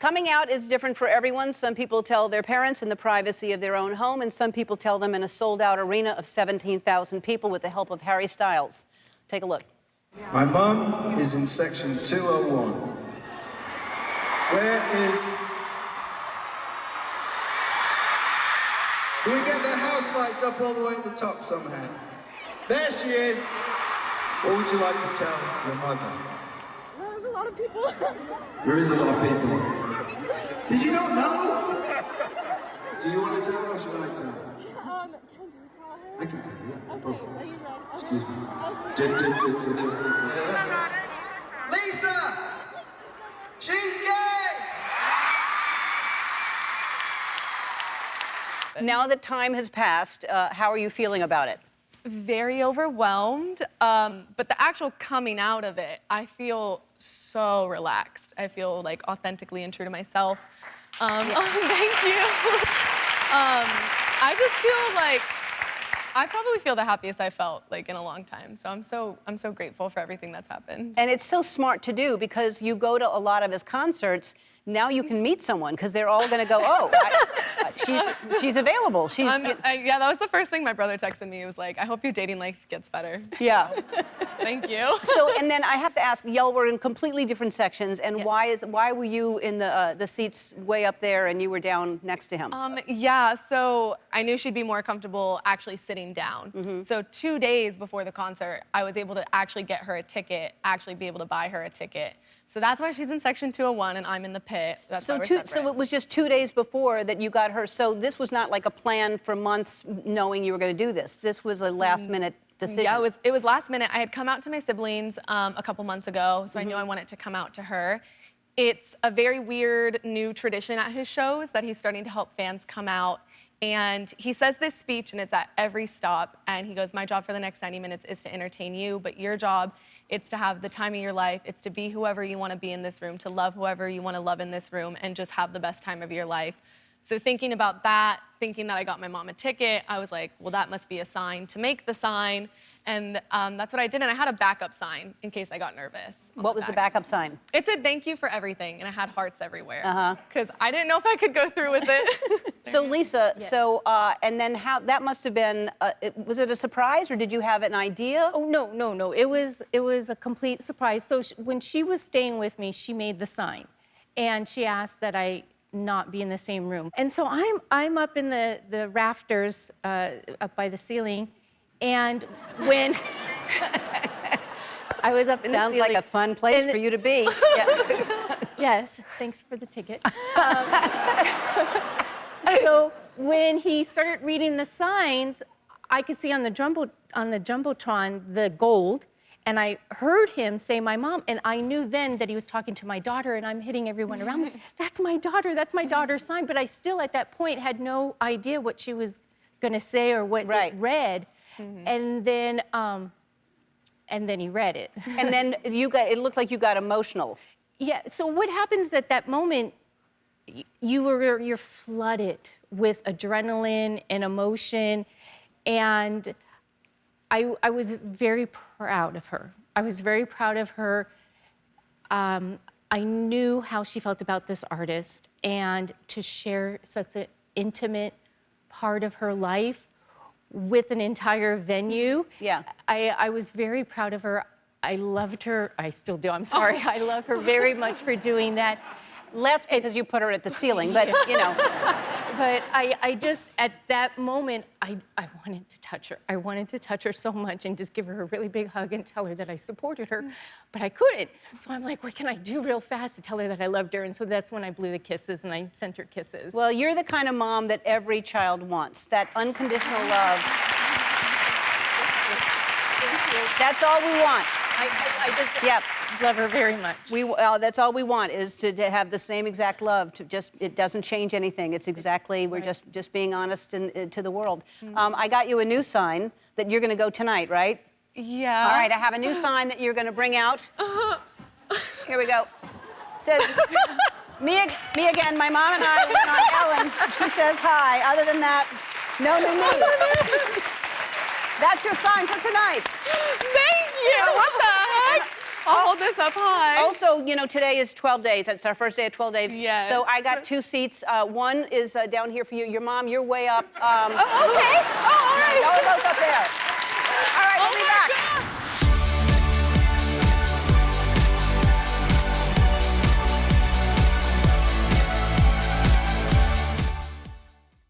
Coming out is different for everyone. Some people tell their parents in the privacy of their own home, and some people tell them in a sold-out arena of 17,000 people with the help of Harry Styles. Take a look. My mum is in section 201. Where is... Can we get the house lights up all the way at the top somehow? There she is. What would you like to tell your mother? There's a lot of people. There is a lot of people. Did you not know? Do you want to tell her or should I tell her? Can you tell her? I can tell you. Okay, are you ready? Excuse me. Lisa! She's gay! Now that time has passed, how are you feeling about it? Very overwhelmed, but the actual coming out of it, I feel so relaxed. I feel like authentically and true to myself. Thank you. I just feel like I probably feel the happiest I felt like in a long time. So I'm so grateful for everything that's happened. And it's so smart to do because you go to a lot of his concerts. Now you can meet someone because they're all going to go, oh, she's available. Yeah, that was the first thing my brother texted me. He was like, I hope your dating life gets better. Yeah. So, thank you. So, and then I have to ask, y'all were in completely different sections, and Yes. why were you in the seats way up there and you were down next to him? Yeah, so I knew she'd be more comfortable actually sitting down. So 2 days before the concert, I was able to actually get her a ticket, actually be able to buy her a ticket. So that's why she's in section 201 and I'm in the pit. That's why we're separate. So it was just 2 days before that you got her. So this was not like a plan for months knowing you were going to do this. This was a last minute decision. Yeah, it was last minute. I had come out to my siblings a couple months ago, so I knew I wanted to come out to her. It's a very weird new tradition at his shows that he's starting to help fans come out. And he says this speech, and it's at every stop. And he goes, my job for the next 90 minutes is to entertain you, but your job, it's to have the time of your life. It's to be whoever you want to be in this room, to love whoever you want to love in this room, and just have the best time of your life. So thinking about that, thinking that I got my mom a ticket, I was like, well, that must be a sign to make the sign. And that's what I did. And I had a backup sign in case I got nervous. What was the backup sign? It said, thank you for everything. And it had hearts everywhere. Because I didn't know if I could go through with it. So Lisa, and then how, that must have been, was it a surprise or did you have an idea? Oh, no. It was a complete surprise. So when she was staying with me, she made the sign. And she asked that I not be in the same room. And so I'm up in the rafters up by the ceiling. And when I was up in the ceiling. Sounds like a fun place for you to be. Yeah. Yes, thanks for the ticket. So when he started reading the signs, I could see on the Jumbotron the gold, and I heard him say my mom, and I knew then that he was talking to my daughter, and I'm hitting everyone around me. That's my daughter's sign. But I still at that point had no idea what she was gonna say or what it read. And then he read it. And then it looked like you got emotional. Yeah, so what happens at that moment, you're flooded with adrenaline and emotion, and I was very proud of her. I was very proud of her. I knew how she felt about this artist, and to share such an intimate part of her life with an entire venue. Yeah. I was very proud of her. I loved her. I still do, I'm sorry. I love her very much for doing that. Less because you put her at the ceiling, but you know. But I just, at that moment, I wanted to touch her. I wanted to touch her so much and just give her a really big hug and tell her that I supported her, but I couldn't. So I'm like, what can I do real fast to tell her that I loved her? And so that's when I blew the kisses and I sent her kisses. Well, you're the kind of mom that every child wants, that unconditional love. That's all we want. I just love her very much. That's all we want is to have the same exact love. It doesn't change anything. It's exactly, we're just being honest to the world. I got you a new sign that you're going to go tonight, right? Yeah. All right, I have a new sign that you're going to bring out. Here we go. Says, me again, my mom and I went on Ellen. She says hi. Other than that, no new news. That's your sign for tonight. Thank you. What the heck? I'll hold this up high. Also, you know, today is 12 days. It's our first day of 12 days. Yes. So I got 2 seats. One is down here for you. Your mom, you're way up. Oh, okay. Oh, all right. Y'all are both up there. All right, we'll be back. God.